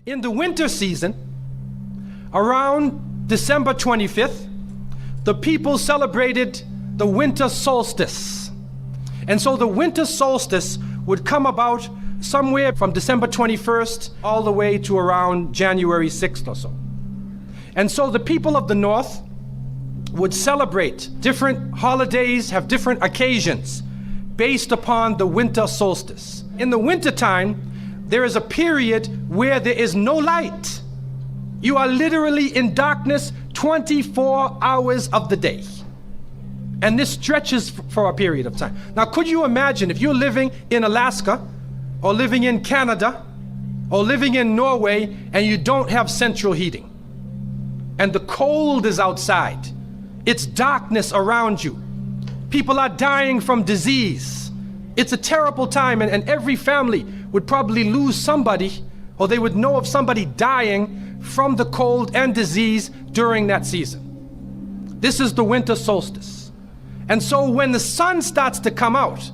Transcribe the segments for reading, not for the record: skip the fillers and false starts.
In the winter season, around December 25th, the people celebrated the winter solstice. And so the winter solstice would come about somewhere from December 21st all the way to around January 6th or so. And so the people of the north would celebrate different holidays, have different occasions based upon the winter solstice. In the wintertime, there is a period where there is no light. You are literally in darkness 24 hours of the day. And this stretches for a period of time. Now, could you imagine if you're living in Alaska or living in Canada or living in Norway and you don't have central heating and the cold is outside, it's darkness around you. People are dying from disease. It's a terrible time, and every family would probably lose somebody, or they would know of somebody dying from the cold and disease during that season. This is the winter solstice. And so when the sun starts to come out,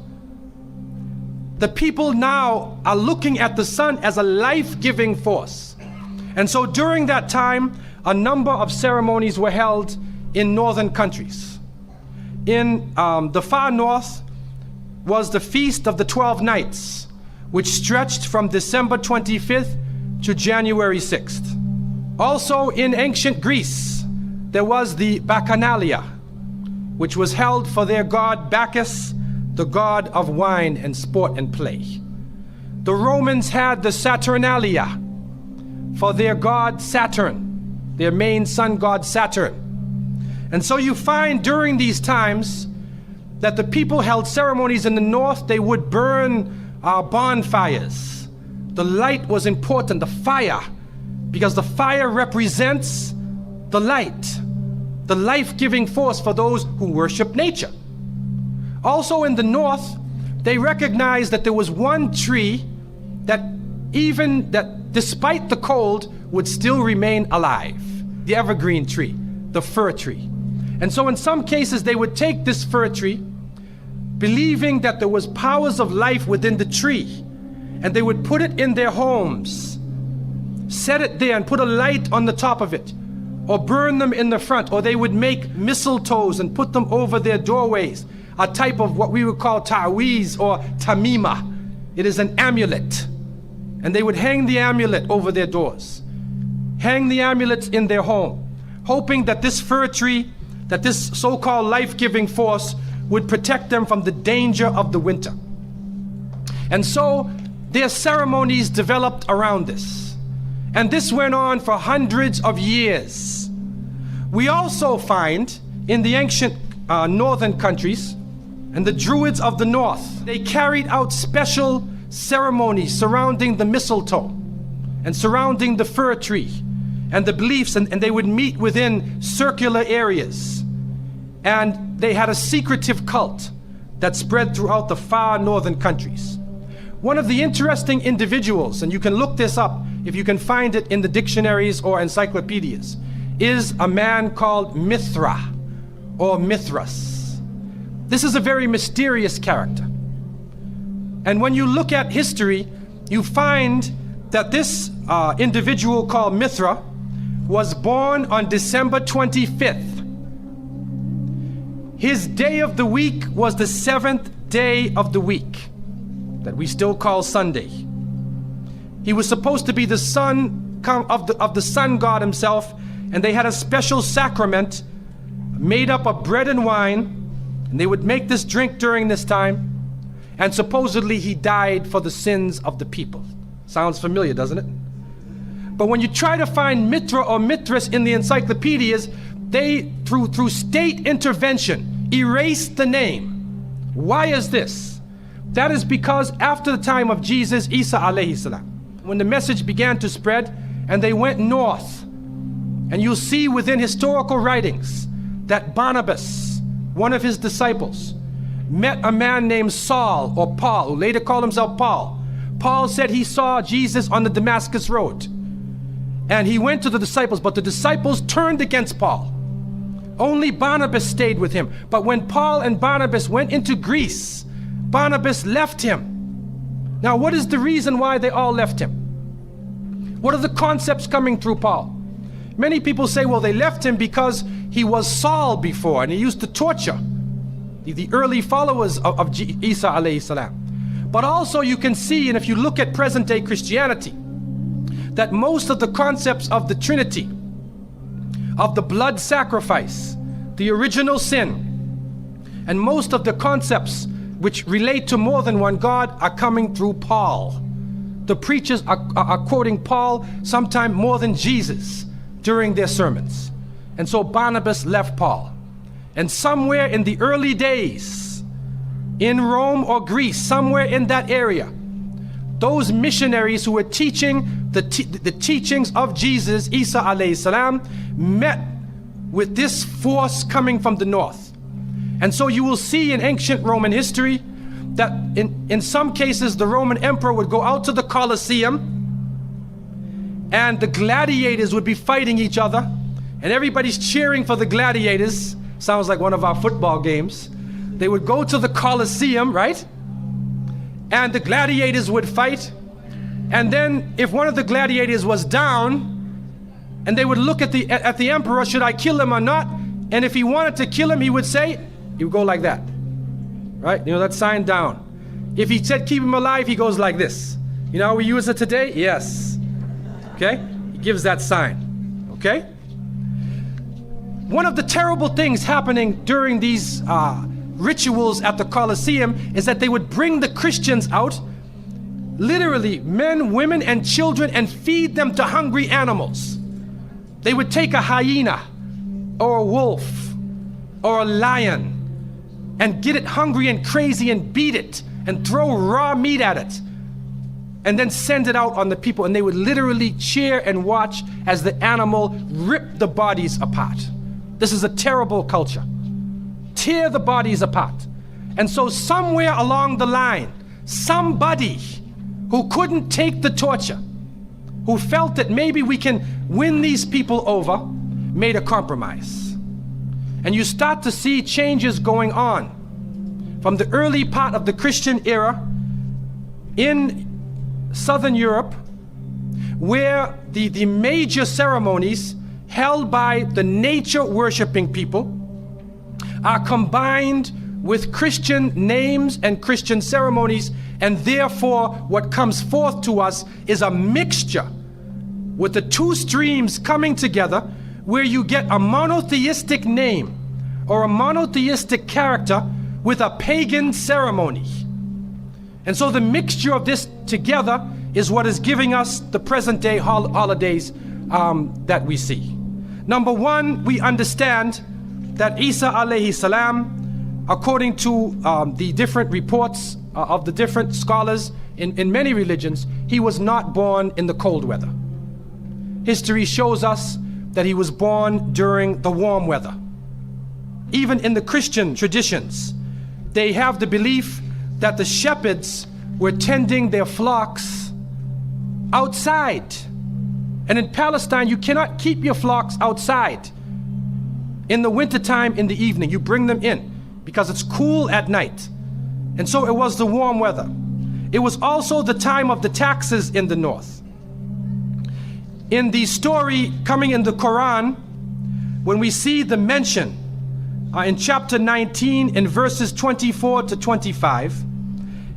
the people now are looking at the sun as a life-giving force. And so during that time, a number of ceremonies were held in northern countries. In the far north was the Feast of the 12 Nights, which stretched from December 25th to January 6th. Also in ancient Greece, there was the Bacchanalia, which was held for their god Bacchus, the god of wine and sport and play. The Romans had the Saturnalia for their god Saturn, their main sun god Saturn. And so you find during these times that the people held ceremonies in the north. They would burn bonfires. The light was important, the fire, because the fire represents the light, the life-giving force for those who worship nature. Also in the north, they recognized that there was one tree that despite the cold would still remain alive, the evergreen tree, the fir tree. And so in some cases they would take this fir tree, believing that there was powers of life within the tree, and they would put it in their homes, set it there and put a light on the top of it, or burn them in the front, or they would make mistletoes and put them over their doorways, a type of what we would call ta'weez or tamima. It is an amulet. And they would hang the amulet over their doors, hang the amulets in their home, hoping that this fir tree, that this so-called life-giving force would protect them from the danger of the winter. And so their ceremonies developed around this. And this went on for hundreds of years. We also find in the ancient northern countries, and the Druids of the north, they carried out special ceremonies surrounding the mistletoe and surrounding the fir tree and the beliefs, and they would meet within circular areas. And they had a secretive cult that spread throughout the far northern countries. One of the interesting individuals, and you can look this up if you can find it in the dictionaries or encyclopedias, is a man called Mithra or Mithras. This is a very mysterious character. And when you look at history, you find that this individual called Mithra was born on December 25th. His day of the week was the 7th day of the week, that we still call Sunday. He was supposed to be the son of the sun god himself, and they had a special sacrament made up of bread and wine, and they would make this drink during this time, and supposedly he died for the sins of the people. Sounds familiar, doesn't it? But when you try to find Mithra or Mithras in the encyclopedias, they, through state intervention, erased the name. Why is this? That is because after the time of Jesus, Isa alayhi salam, when the message began to spread and they went north, and you'll see within historical writings that Barnabas, one of his disciples, met a man named Saul or Paul, who later called himself Paul. Paul said he saw Jesus on the Damascus road, and he went to the disciples, but the disciples turned against Paul. Only Barnabas stayed with him. But when Paul and Barnabas went into Greece, Barnabas left him. Now, what is the reason why they all left him? What are the concepts coming through Paul? Many people say, well, they left him because he was Saul before and he used to torture the early followers of Isa alayhi salam. But also you can see, and if you look at present day Christianity, that most of the concepts of the Trinity, of the blood sacrifice, the original sin, and most of the concepts which relate to more than one God are coming through Paul. The preachers are quoting Paul sometime more than Jesus during their sermons. And so Barnabas left Paul. And somewhere in the early days, in Rome or Greece, somewhere in that area, those missionaries who were teaching the teachings of Jesus, Isa alayhi salam, met with this force coming from the north. And so you will see in ancient Roman history that in some cases the Roman emperor would go out to the Colosseum and the gladiators would be fighting each other and everybody's cheering for the gladiators. Sounds like one of our football games. They would go to the Colosseum, right? And the gladiators would fight. And then if one of the gladiators was down, and they would look at the emperor, should I kill him or not? And if he wanted to kill him, he would go like that, right? You know, that sign down. If he said keep him alive, he goes like this. You know how we use it today? Yes. Okay? He gives that sign. Okay? One of the terrible things happening during these rituals at the Colosseum is that they would bring the Christians out, literally men, women, and children, and feed them to hungry animals. They would take a hyena or a wolf or a lion and get it hungry and crazy and beat it and throw raw meat at it and then send it out on the people, and they would literally cheer and watch as the animal ripped the bodies apart. This is a terrible culture. Tear the bodies apart. And so somewhere along the line, somebody who couldn't take the torture, who felt that maybe we can win these people over, made a compromise. And you start to see changes going on from the early part of the Christian era in Southern Europe, where the major ceremonies held by the nature worshiping people are combined with Christian names and Christian ceremonies, and therefore what comes forth to us is a mixture with the two streams coming together, where you get a monotheistic name or a monotheistic character with a pagan ceremony. And so the mixture of this together is what is giving us the present day holidays that we see. Number one, we understand that Isa alayhi salam, according to the different reports of the different scholars in many religions, he was not born in the cold weather. History shows us that he was born during the warm weather. Even in the Christian traditions, they have the belief that the shepherds were tending their flocks outside. And in Palestine, you cannot keep your flocks outside. In the wintertime, in the evening, you bring them in because it's cool at night. And so it was the warm weather. It was also the time of the taxes in the north. In the story coming in the Quran, when we see the mention in chapter 19 in verses 24 to 25,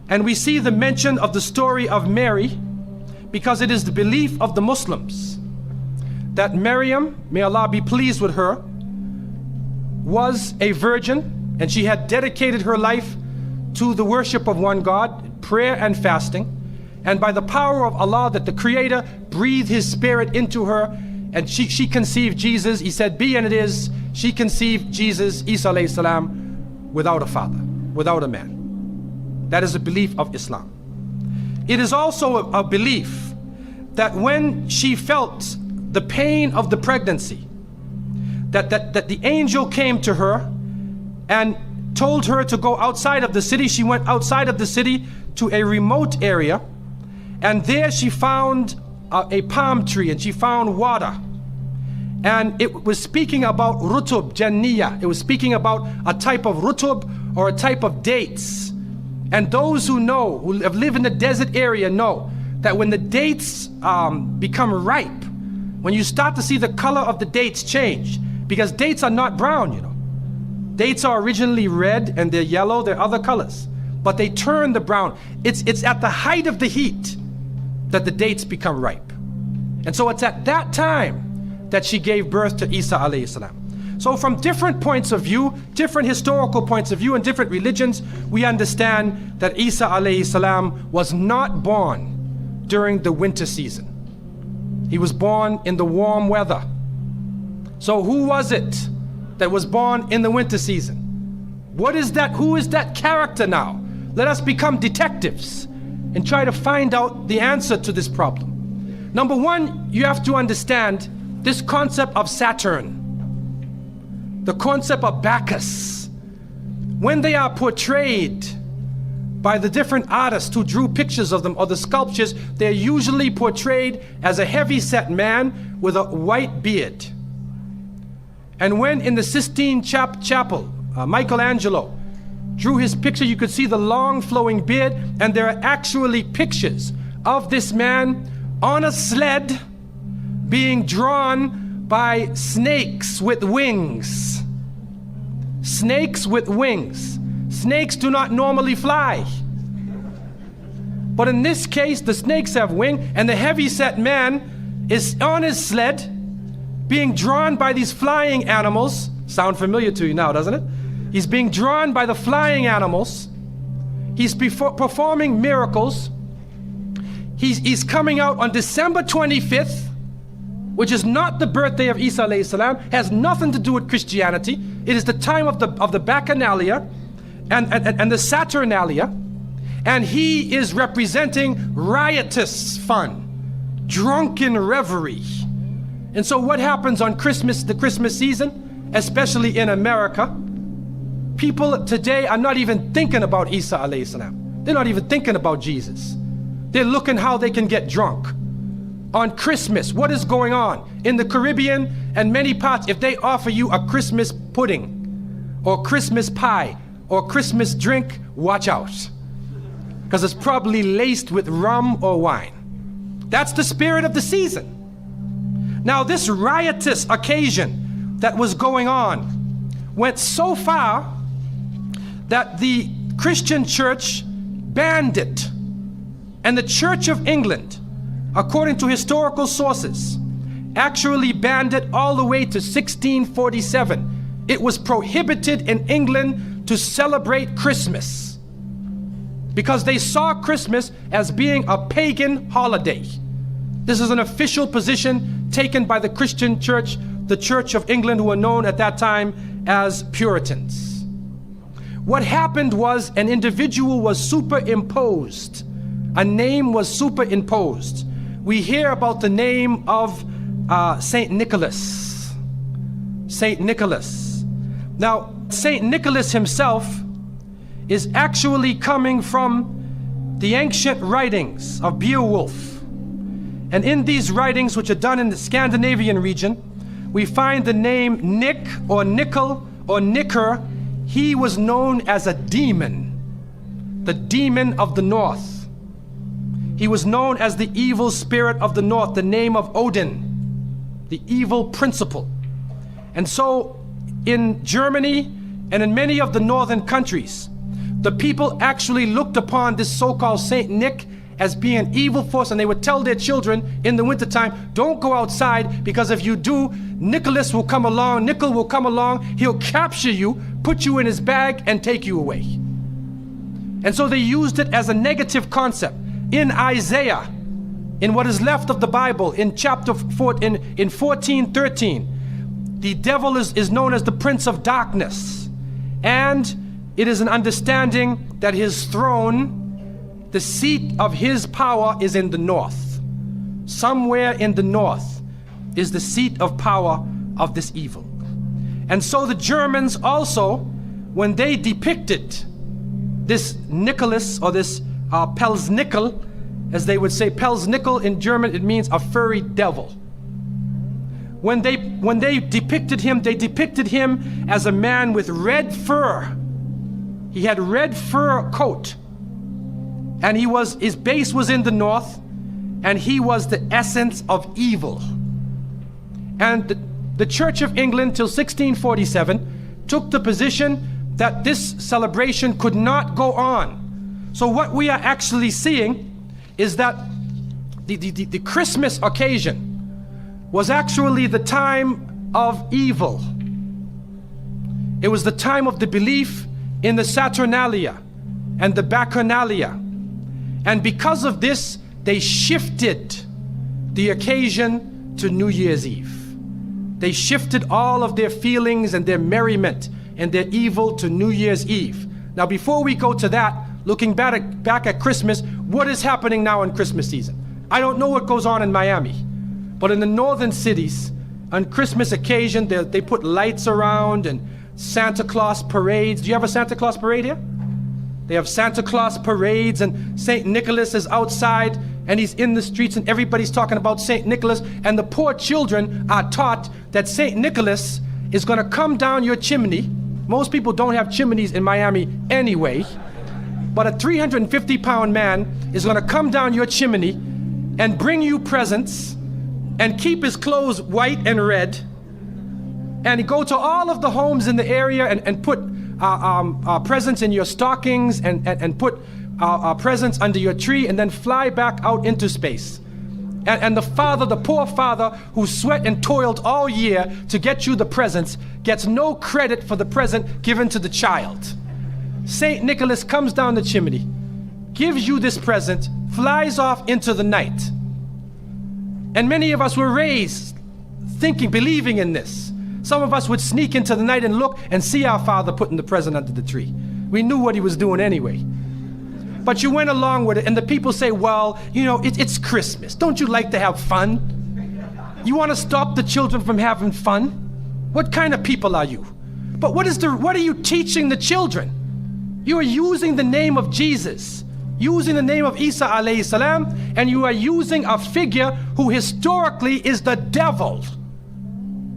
and we see the mention of the story of Mary, because it is the belief of the Muslims that Maryam, may Allah be pleased with her, was a virgin, and she had dedicated her life to the worship of one God, prayer and fasting, and by the power of Allah, that the Creator breathed His Spirit into her, and she conceived Jesus. He said, be, and it is. She conceived Jesus, Isa alayhi salam, without a father, without a man. That is a belief of Islam. It is also a belief that when she felt the pain of the pregnancy, that the angel came to her and told her to go outside of the city. She went outside of the city to a remote area, and there she found a palm tree, and she found water. And it was speaking about rutub, janniya. It was speaking about a type of rutub, or a type of dates. And those who know, who have lived in the desert area, know that when the dates become ripe, when you start to see the color of the dates change, because dates are not brown, you know. Dates are originally red and they're yellow, they're other colors, but they turn the brown. It's at the height of the heat that the dates become ripe. And so it's at that time that she gave birth to Isa alayhi salam. So from different points of view, different historical points of view and different religions, we understand that Isa alayhi salam was not born during the winter season. He was born in the warm weather. So who was it that was born in the winter season? What is that? Who is that character now? Let us become detectives and try to find out the answer to this problem. Number one, you have to understand this concept of Saturn, the concept of Bacchus. When they are portrayed by the different artists who drew pictures of them or the sculptures, they're usually portrayed as a heavy-set man with a white beard. And when in the Sistine Chapel, Michelangelo drew his picture, you could see the long flowing beard, and there are actually pictures of this man on a sled being drawn by snakes with wings. Snakes with wings. Snakes do not normally fly. But in this case, the snakes have wings, and the heavy-set man is on his sled being drawn by these flying animals. Sound familiar to you now, doesn't it? He's being drawn by the flying animals. He's performing miracles. He's coming out on December 25th, which is not the birthday of Isa alayhi salam, has nothing to do with Christianity. It is the time of the Bacchanalia and the Saturnalia, and he is representing riotous fun, drunken reverie. And so what happens on Christmas, the Christmas season, especially in America, people today are not even thinking about Isa alayhi salam. They're not even thinking about Jesus. They're looking how they can get drunk. On Christmas, what is going on? In the Caribbean and many parts, if they offer you a Christmas pudding or Christmas pie or Christmas drink, watch out. Because it's probably laced with rum or wine. That's the spirit of the season. Now this riotous occasion that was going on went so far that the Christian church banned it. And the Church of England, according to historical sources, actually banned it all the way to 1647. It was prohibited in England to celebrate Christmas because they saw Christmas as being a pagan holiday. This is an official position taken by the Christian church, the Church of England, who were known at that time as Puritans. What happened was an individual was superimposed. A name was superimposed. We hear about the name of Saint Nicholas. Saint Nicholas. Now, Saint Nicholas himself is actually coming from the ancient writings of Beowulf. And in these writings, which are done in the Scandinavian region, we find the name Nick or Nickel or Nicker. He was known as a demon, the demon of the north. He was known as the evil spirit of the north, the name of Odin, the evil principle. And so in Germany and in many of the northern countries, the people actually looked upon this so-called Saint Nick as being an evil force, and they would tell their children in the wintertime, don't go outside, because if you do, Nicholas will come along, Nickel will come along, he'll capture you, put you in his bag, and take you away. And so they used it as a negative concept. In Isaiah, in what is left of the Bible, in chapter 4, in 14:13, the devil is known as the prince of darkness. And it is an understanding that his throne, the seat of his power, is in the north. Somewhere in the north is the seat of power of this evil. And so the Germans also, when they depicted this Nicholas, or this Pelsnickel, as they would say, Pelsnickel in German, it means a furry devil. When they depicted him, they depicted him as a man with red fur. He had red fur coat, and his base was in the north, and he was the essence of evil. And the Church of England till 1647 took the position that this celebration could not go on. So what we are actually seeing is that the Christmas occasion was actually the time of evil. It was the time of the belief in the Saturnalia and the Bacchanalia. And because of this, they shifted the occasion to New Year's Eve. They shifted all of their feelings and their merriment and their evil to New Year's Eve. Now, before we go to that, looking back at Christmas, what is happening now in Christmas season? I don't know what goes on in Miami, but in the northern cities, on Christmas occasion, they put lights around and Santa Claus parades. Do you have a Santa Claus parade here? They have Santa Claus parades, and St. Nicholas is outside and he's in the streets and everybody's talking about St. Nicholas, and the poor children are taught that St. Nicholas is going to come down your chimney. Most people don't have chimneys in Miami anyway, but a 350-pound man is going to come down your chimney and bring you presents and keep his clothes white and red, and go to all of the homes in the area and put presents in your stockings and put presents under your tree, and then fly back out into space. And the poor father who sweat and toiled all year to get you the presents gets no credit for the present given to the child. St. Nicholas comes down the chimney, gives you this present, flies off into the night. And many of us were raised thinking, believing in this. Some of us would sneak into the night and look and see our father putting the present under the tree. We knew what he was doing anyway. But you went along with it, and the people say, well, you know, it's Christmas. Don't you like to have fun? You want to stop the children from having fun? What kind of people are you? But what are you teaching the children? You are using the name of Jesus, using the name of Isa alayhi salam, and you are using a figure who historically is the devil.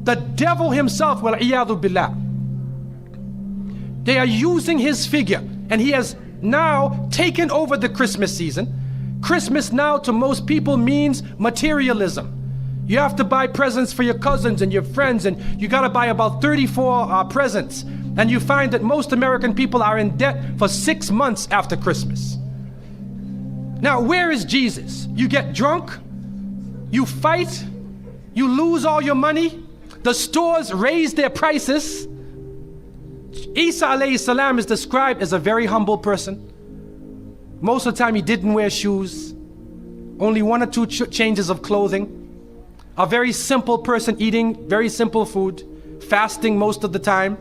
The devil himself, wal-iyadhu billah. They are using his figure, and he has now taken over the Christmas season. Christmas now to most people means materialism. You have to buy presents for your cousins and your friends, and you got to buy about 34 presents. And you find that most American people are in debt for 6 months after Christmas. Now, where is Jesus? You get drunk, you fight, you lose all your money, the stores raise their prices. Isa alayhi salam is described as a very humble person. Most of the time he didn't wear shoes, only 1 or 2 changes of clothing. A very simple person, eating very simple food, fasting most of the time.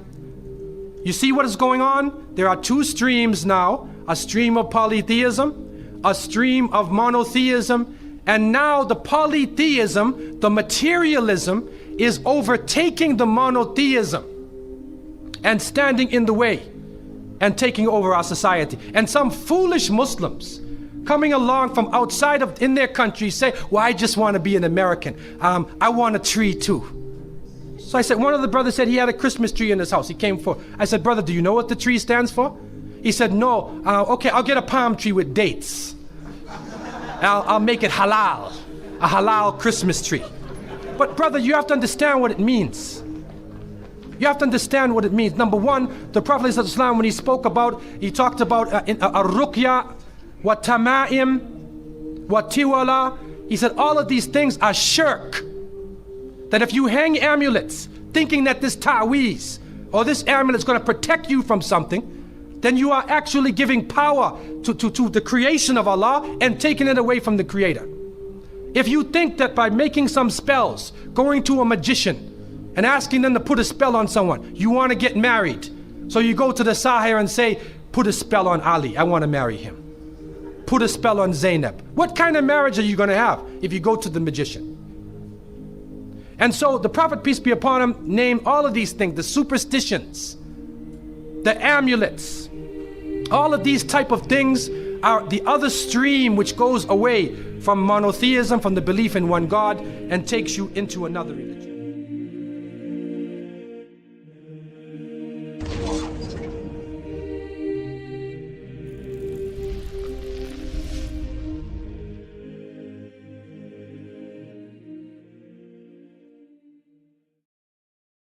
You see what is going on? There are 2 streams now, a stream of polytheism, a stream of monotheism, and now the polytheism, the materialism, is overtaking the monotheism and standing in the way and taking over our society. And some foolish Muslims coming along from outside of in their country say, well, I just want to be an American. I want a tree too. So I said, one of the brothers said he had a Christmas tree in his house. He came for. I said, brother, do you know what the tree stands for? He said, no. Okay, I'll get a palm tree with dates. I'll make it halal, a halal Christmas tree. But brother, you have to understand what it means. You have to understand what it means. Number one, the Prophet ﷺ, when he spoke about, he talked about ar-ruqya, wa tama'im, wa tiwala. He said all of these things are shirk. That if you hang amulets, thinking that this ta'weez or this amulet is going to protect you from something, then you are actually giving power to the creation of Allah and taking it away from the Creator. If you think that by making some spells, going to a magician and asking them to put a spell on someone, you want to get married, so you go to the Sahir and say, put a spell on Ali, I want to marry him. Put a spell on Zainab. What kind of marriage are you going to have if you go to the magician? And so the Prophet, peace be upon him, named all of these things, the superstitions, the amulets, all of these type of things are the other stream which goes away from monotheism, from the belief in one God, and takes you into another religion.